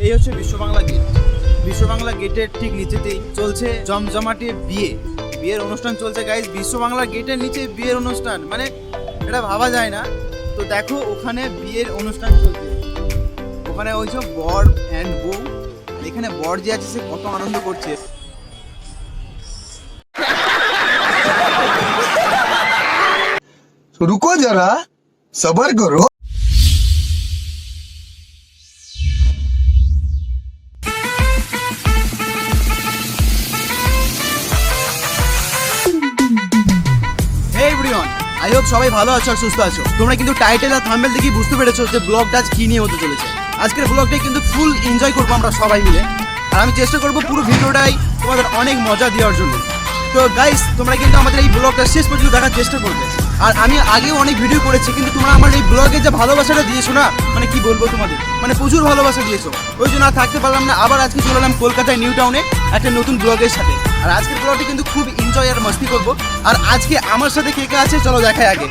এই হচ্ছে বিশ্ব বাংলা গেট। বিশ্ব বাংলা গেটের ঠিক নিচেতেই চলছে জমজমাটে বিয়ের অনুষ্ঠান চলছে গাইস। বিশ্ব বাংলা গেটের নিচে বিয়ের অনুষ্ঠান, মানে এটা ভাবা যায় না। তো দেখো ওখানে বিয়ের অনুষ্ঠান চলছে, ওখানে ওই সব বর অ্যান্ড বউ, আর এখানে বর যে আছে সে কত আনন্দ করছে। रुको जरा सबर करो। আই হোপ সবাই ভালো আছো আর সুস্থ আছো। তোমরা কিন্তু টাইটেল আর থাম্বনেল দেখে বুঝতে পেরেছো যে ব্লগটা আজ কি নিয়ে হতে চলেছে। আজকের ব্লগটাই কিন্তু ফুল এনজয় করবো আমরা সবাই মিলে, আর আমি চেষ্টা করবো পুরো ভিডিওটাই তোমাদের অনেক মজা দেওয়ার জন্য। তো গাইস, তোমরা কিন্তু আমাদের এই ব্লগটা শেষ পর্যন্ত দেখার চেষ্টা করবে। আর আমি আগেও অনেক ভিডিও করেছি, কিন্তু তোমরা আমার এই ব্লগে যে ভালোবাসাটা দিয়েছো না, মানে কি বলবো তোমাদের, মানে প্রচুর ভালোবাসা দিয়েছো। ওই জন্য আর থাকতে পারলাম না, আবার আজকে চলে এলাম কলকাতায় নিউ টাউনে একটা নতুন ব্লগের সাথে। আর আজকের ব্লগটা কিন্তু খুব এনজয় আর মস্তি করবো। আর আজকে আমার সাথে কে কে আছে চলো দেখাই আগে।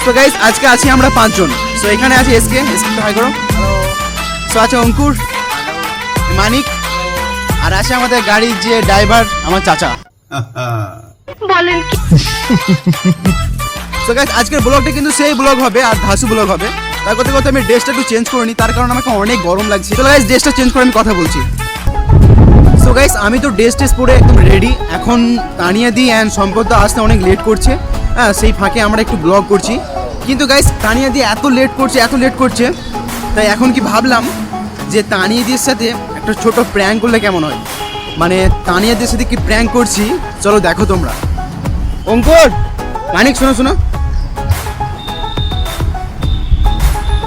তো গাইস, আজকে আছি আমরা 5 জন। সো এখানে আছে এসকে হাই করো। সো আছে অঙ্কুর, মানিক, আর আছে আমাদের গাড়ির যে ড্রাইভার আমার চাচা। বলেন কি? সো গাইস, আজকের ব্লগটা কিন্তু সেই ব্লগ হবে আর ধাসু ব্লগ হবে। তার করতে করতে আমি ড্রেসটা একটু চেঞ্জ করে নিই, তার কারণ আমাকে অনেক গরম লাগছে। চলো গাইস, ড্রেসটা চেঞ্জ করে আমি কথা বলছি। সো গাইস, আমি তো ড্রেস পরে একদম রেডি। এখন তানিয়া দি অ্যান্ড সম্পদ আসতে অনেক লেট করছে। হ্যাঁ, সেই ফাঁকে আমরা একটু ব্লগ করছি। কিন্তু গাইস, তানিয়া দি এত লেট করছে, তাই এখন কি ভাবলাম যে তানিয়া দির সাথে একটা ছোট প্র্যাঙ্ক করলে কেমন হয়। মানে তানিয়া দির সাথে কি প্র্যাঙ্ক করছি, চলো দেখো তোমরা। অঙ্কুর, মানিক, শোনো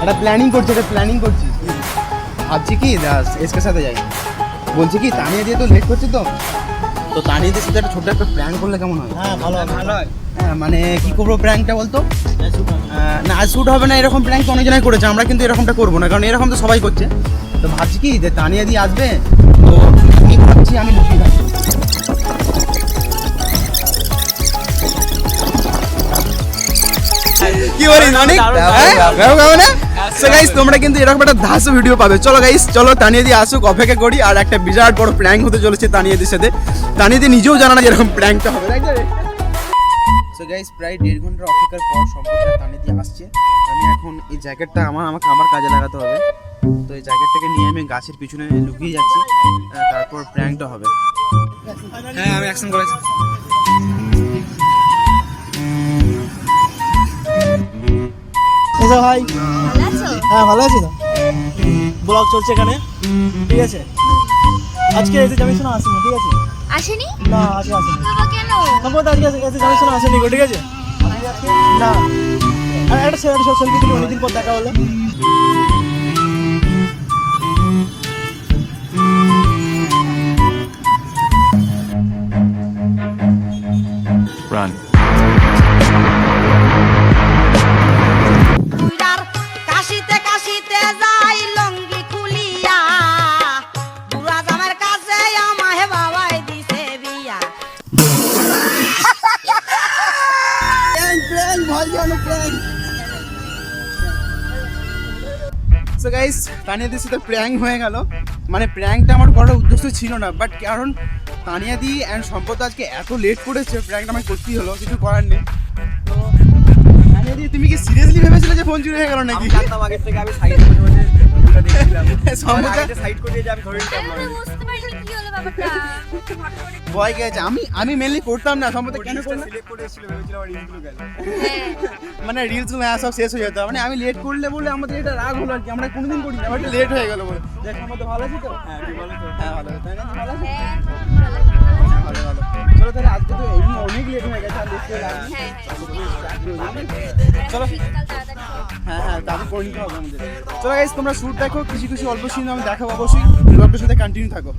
একটা প্ল্যানিং করছি। ভাবছি কি এসকে সাথে যাই। বলছি কি তানিয়া দিয়ে তো লেট করছে, তো তানিয়া দিয়ে সাথে একটা ছোট্ট একটা প্র্যাঙ্ক করলে কেমন হয়? হ্যাঁ, ভালো হয়। হ্যাঁ, মানে কি করবো প্র্যাঙ্কটা বলতো? না, আজ শ্যুট হবে না, এরকম প্র্যাঙ্ক তো অনেকজনাই করেছে, আমরা কিন্তু এরকমটা করবো না, কারণ এরকম তো সবাই করছে। তো ভাবছি কি যে তানিয়া দিয়ে আসবে, তো আমি ভাবছি আমি লুকিয়ে থাকবো। কি বলিস অনেক? সো গাইস, তোমরা কিন্তু এরকম একটা ধাসু ভিডিও পাবে। চলো গাইস, চলো তানিয়া দিয়ে আসুক, অপেক্ষা করি। আর একটা বিরাট বড় প্র্যাঙ্ক হতে চলেছে তানিয়া দির সাথে। তানিয়া দিয়ে নিজেও জানা না যে এরকম প্র্যাঙ্কটা হবে। সো গাইস, প্রায় 1.5 ঘন্টার অপেক্ষার পর সম্পূর্ণ তানিয়া দিয়ে আসছে। আমি এখন এই জ্যাকেটটা আমার কাজে লাগাতে হবে। তো এই জ্যাকেটটাকে নিয়ে আমি গাছের পিছনে লুকিয়ে যাচ্ছি, তারপর প্র্যাঙ্কটা হবে। হ্যাঁ, আমি অ্যাকশন করেছি। ভাই, হ্যাঁ ভালো আছি তো। ব্লগ চলছে এখানে, ঠিক আছে। আজকে এসে জানিস না আসেনি, ঠিক আছে? আসেনি? না, আজকে আসেনি। বাবা কেন? সম্ভবত আজকে এসে জানিস না আসেনি গো, ঠিক আছে? না, আর একটা সেলফি তুলি, অনেকদিন পর দেখা হলো। Run. কাশিতে কাশিতে যাই লঙ্গি খুলিয়া, বুড়া জামার কাছে আমাহে বাবাই দিছে বিয়া। সো গাইস, তানিয়া দির সাথে প্র্যাঙ্ক হয়ে গেল। মানে প্র্যাঙ্কটা আমার করার উদ্দেশ্য ছিল না, বাট কারণ তানিয়া দি অ্যান্ড সম্পদ আজকে এত লেট করেছে, প্র্যাঙ্কটা আমাকে করতেই হলো, কিছু করার নেই। তো তানিয়া দি, তুমি কি সিরিয়াসলি ভেবেছিলে যে ফোন চুরি হয়ে গেল নাকি? আগের থেকে আমি সাইড করে সম্পদ সাইড করে দিয়ে আমি ধরে নিতাম। আমি বুঝতে পারছি কি হলো ব্যাপারটা। ভয় গেছে। আমি মেনলি করতাম না। সম্পদ কেন করলাম? সিলেক্ট করে এসেছিল, ভেবেছিলাম আমার রিলগুলো গেল। হ্যাঁ। মানে রিলস সব শেষ হয়ে যেত। মানে আমি লেট করলে বলে আমাদের এটা রাগ হলো আর কি, আমরা কোনোদিন করি না, বাট লেট হয়ে গেল বলে। দেখ সম্পদ ভালো আছি তো? হ্যাঁ, তুই বলো তো। হ্যাঁ, ভালো আছি। তাই না? ভালো আছি? হ্যাঁ, ভালো। চলো তাহলে, আজকে তো এমনি অনেক লেট হয়ে গেছে, আর লেট করে লাভ নেই। হ্যাঁ। চলো। শীতকাল তাড়াতাড়ি হোক। হ্যাঁ, তাদের করে নিতে হবে আমাদের। চলো গাইস, তোমরা শুট দেখো, কিছু অল্প সিন আমি দেখাবো অবশ্যই। ব্লগটার সাথে কন্টিনিউ থাকো।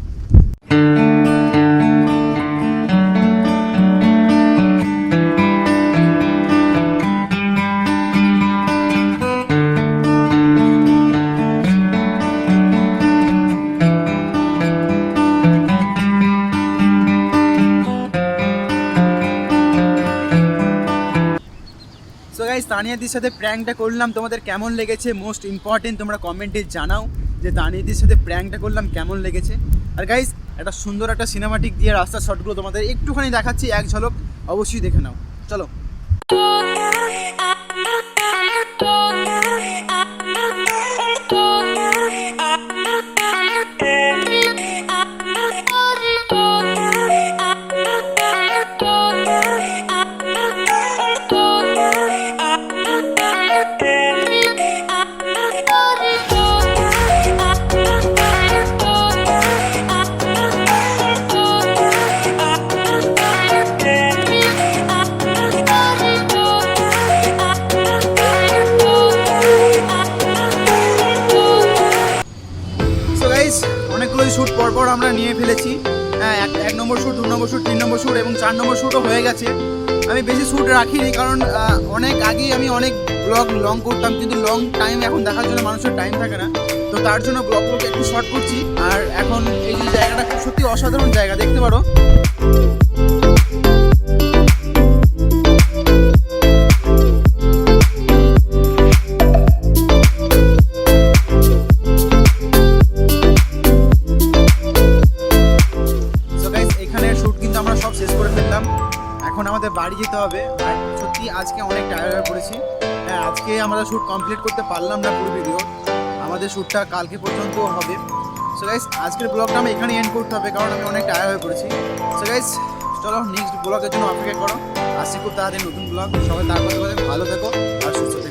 তানিয়া দির সাথে প্র্যাঙ্কটা করলাম, তোমাদের কেমন লেগেছে মোস্ট ইম্পর্টেন্ট তোমরা কমেন্টে জানাও। যে দানিদির সাথে প্র্যাঙ্কটা করলাম কেমন লেগেছে। আর গাইস একটা সুন্দর একটা সিনেমাটিক দিয়ে রাস্তার শটগুলো তোমাদের একটুখানি দেখাচ্ছি, এক ঝলক অবশ্যই দেখে নাও। চলো। সো গাইস অনেকগুলো শ্যুট পরপর আমরা নিয়ে ফেলেছি। হ্যাঁ, এক নম্বর শ্যুট, 2 নম্বর শ্যুট, 3 নম্বর শ্যুট এবং 4 নম্বর শ্যুটও হয়ে গেছে। আমি বেশি শ্যুট রাখিনি কারণ অনেক আগেই আমি অনেক ব্লগ লং করতাম, কিন্তু লং টাইম এখন দেখার জন্য মানুষের টাইম থাকে না, তো তার জন্য ব্লগগুলোকে একটু শর্ট করছি। আর এখন এই যে জায়গাটা সত্যি অসাধারণ জায়গা, দেখতে পারো। সব শেষ করে ফেললাম, এখন আমাদের বাড়ি যেতে হবে। আর সত্যি আজকে অনেক টায়ার্ড হয়ে পড়েছি। হ্যাঁ, আজকে আমরা শ্যুট কমপ্লিট করতে পারলাম না পুরো ভিডিও, আমাদের শ্যুটটা কালকে পর্যন্ত হবে। সো গাইস আজকের ব্লগটা আমি এখানে এন্ড করতে হবে কারণ আমি অনেক টায়ার্ড হয়ে পড়েছি। সো গাইস চলো নেক্সট ব্লগের জন্য অপেক্ষা করো, আসছি খুব তাড়াতাড়ি নতুন ব্লগ। সবাই তার মধ্যে ভালো থেকো আর সুস্থ থেকো।